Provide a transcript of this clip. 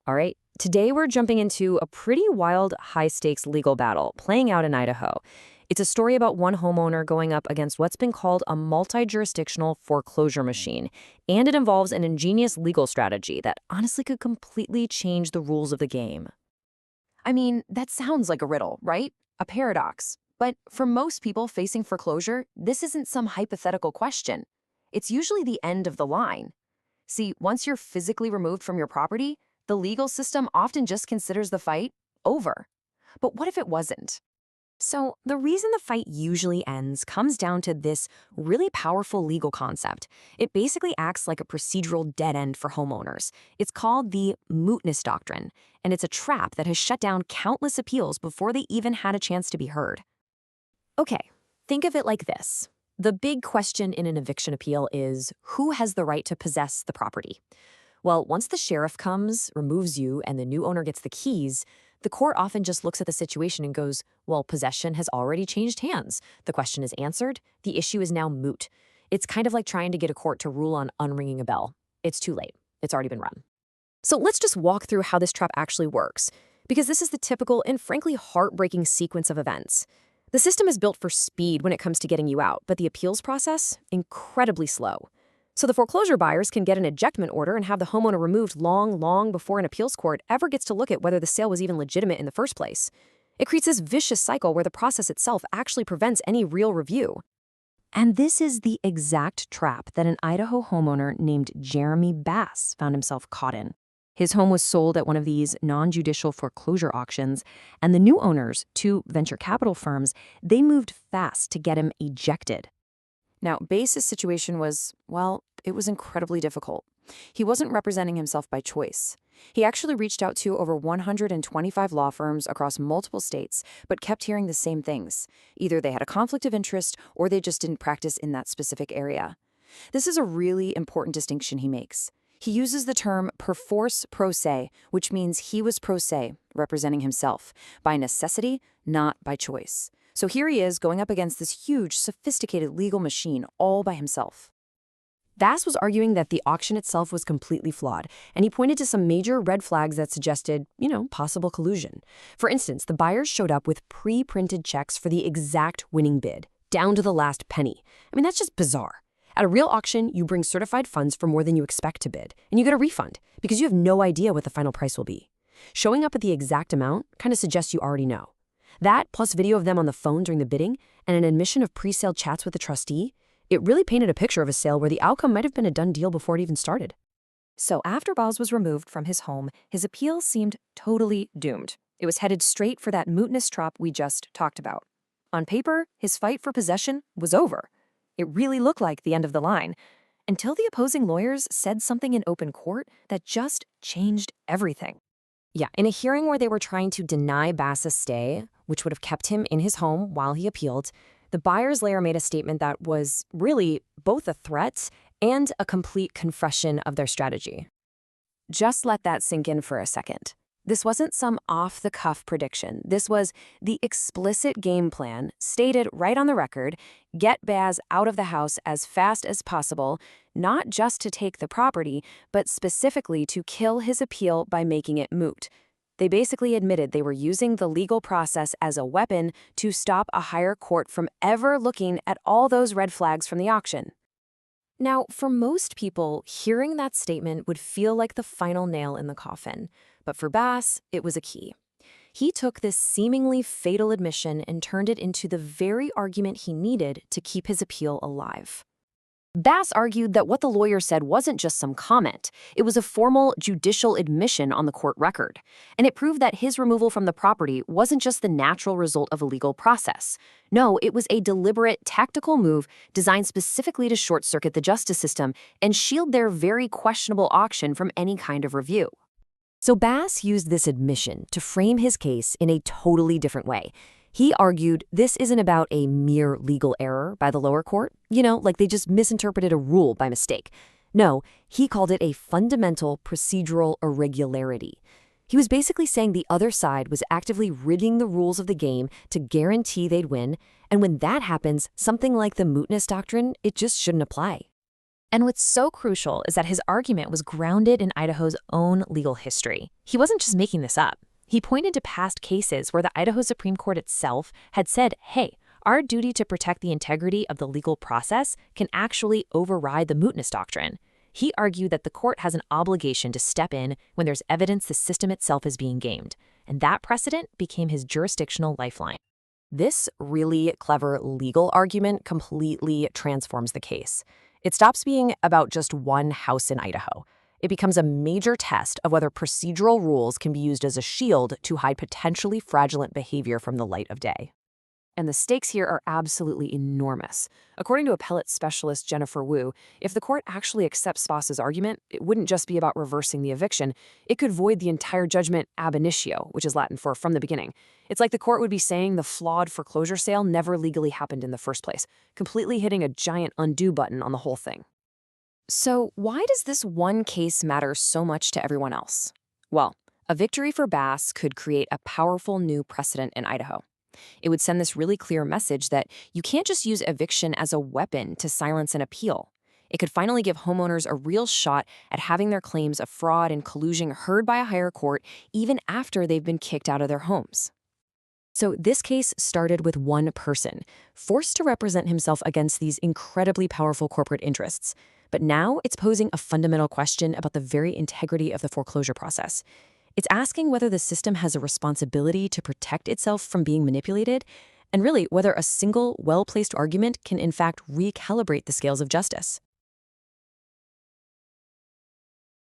All right, today we're jumping into a pretty wild, high-stakes legal battle playing out in Idaho. It's a story about one homeowner going up against what's been called a multi-jurisdictional foreclosure machine, and it involves an ingenious legal strategy that honestly could completely change the rules of the game. I mean, that sounds like a riddle, right? A paradox. But for most people facing foreclosure, this isn't some hypothetical question. It's usually the end of the line. See, once you're physically removed from your property, the legal system often just considers the fight over. But what if it wasn't? So, the reason the fight usually ends comes down to this really powerful legal concept. It basically acts like a procedural dead end for homeowners. It's called the mootness doctrine, and it's a trap that has shut down countless appeals before they even had a chance to be heard. Okay, think of it like this. The big question in an eviction appeal is who has the right to possess the property? Well, once the sheriff comes, removes you, and the new owner gets the keys, the court often just looks at the situation and goes, well, possession has already changed hands. The question is answered. The issue is now moot. It's kind of like trying to get a court to rule on unringing a bell. It's too late. It's already been run. So let's just walk through how this trap actually works, because this is the typical and frankly heartbreaking sequence of events. The system is built for speed when it comes to getting you out, but the appeals process, incredibly slow. So the foreclosure buyers can get an ejectment order and have the homeowner removed long before an appeals court ever gets to look at whether the sale was even legitimate in the first place. It creates this vicious cycle where the process itself actually prevents any real review. And this is the exact trap that an Idaho homeowner named Jeremy Bass found himself caught in. His home was sold at one of these non-judicial foreclosure auctions, and the new owners, two venture capital firms, they moved fast to get him ejected. Now, Bass's situation was, well, it was incredibly difficult. He wasn't representing himself by choice. He actually reached out to over 125 law firms across multiple states, but kept hearing the same things. Either they had a conflict of interest or they just didn't practice in that specific area. This is a really important distinction he makes. He uses the term perforce pro se, which means he was pro se, representing himself, by necessity, not by choice. So here he is going up against this huge, sophisticated legal machine all by himself. Bass was arguing that the auction itself was completely flawed, and he pointed to some major red flags that suggested, possible collusion. For instance, the buyers showed up with pre-printed checks for the exact winning bid, down to the last penny. I mean, that's just bizarre. At a real auction, you bring certified funds for more than you expect to bid, and you get a refund because you have no idea what the final price will be. Showing up at the exact amount kind of suggests you already know. That, plus video of them on the phone during the bidding and an admission of pre-sale chats with the trustee, it really painted a picture of a sale where the outcome might have been a done deal before it even started. So after Bass was removed from his home, his appeal seemed totally doomed. It was headed straight for that mootness trap we just talked about. On paper, his fight for possession was over. It really looked like the end of the line, until the opposing lawyers said something in open court that just changed everything. Yeah, in a hearing where they were trying to deny Bass a stay, which would have kept him in his home while he appealed, the buyer's lawyer made a statement that was really both a threat and a complete confession of their strategy. Just let that sink in for a second. This wasn't some off-the-cuff prediction. This was the explicit game plan, stated right on the record: get Bass out of the house as fast as possible, not just to take the property, but specifically to kill his appeal by making it moot. They basically admitted they were using the legal process as a weapon to stop a higher court from ever looking at all those red flags from the auction. Now, for most people, hearing that statement would feel like the final nail in the coffin. But for Bass, it was a key. He took this seemingly fatal admission and turned it into the very argument he needed to keep his appeal alive. Bass argued that what the lawyer said wasn't just some comment. It was a formal judicial admission on the court record. And it proved that his removal from the property wasn't just the natural result of a legal process. No, it was a deliberate, tactical move designed specifically to short-circuit the justice system and shield their very questionable auction from any kind of review. So Bass used this admission to frame his case in a totally different way. He argued this isn't about a mere legal error by the lower court, like they just misinterpreted a rule by mistake. No, he called it a fundamental procedural irregularity. He was basically saying the other side was actively rigging the rules of the game to guarantee they'd win, and when that happens, something like the mootness doctrine, it just shouldn't apply. And what's so crucial is that his argument was grounded in Idaho's own legal history. He wasn't just making this up. He pointed to past cases where the Idaho Supreme Court itself had said, hey, our duty to protect the integrity of the legal process can actually override the mootness doctrine. He argued that the court has an obligation to step in when there's evidence the system itself is being gamed, and that precedent became his jurisdictional lifeline. This really clever legal argument completely transforms the case. It stops being about just one house in Idaho. It becomes a major test of whether procedural rules can be used as a shield to hide potentially fraudulent behavior from the light of day. And the stakes here are absolutely enormous. According to appellate specialist Jennifer Wu, if the court actually accepts Sposs's argument, it wouldn't just be about reversing the eviction. It could void the entire judgment ab initio, which is Latin for from the beginning. It's like the court would be saying the flawed foreclosure sale never legally happened in the first place, completely hitting a giant undo button on the whole thing. So why does this one case matter so much to everyone else? Well, a victory for Bass could create a powerful new precedent in Idaho. It would send this really clear message that you can't just use eviction as a weapon to silence an appeal. It could finally give homeowners a real shot at having their claims of fraud and collusion heard by a higher court even after they've been kicked out of their homes. So this case started with one person, forced to represent himself against these incredibly powerful corporate interests. But now it's posing a fundamental question about the very integrity of the foreclosure process. It's asking whether the system has a responsibility to protect itself from being manipulated, and really whether a single, well-placed argument can in fact recalibrate the scales of justice.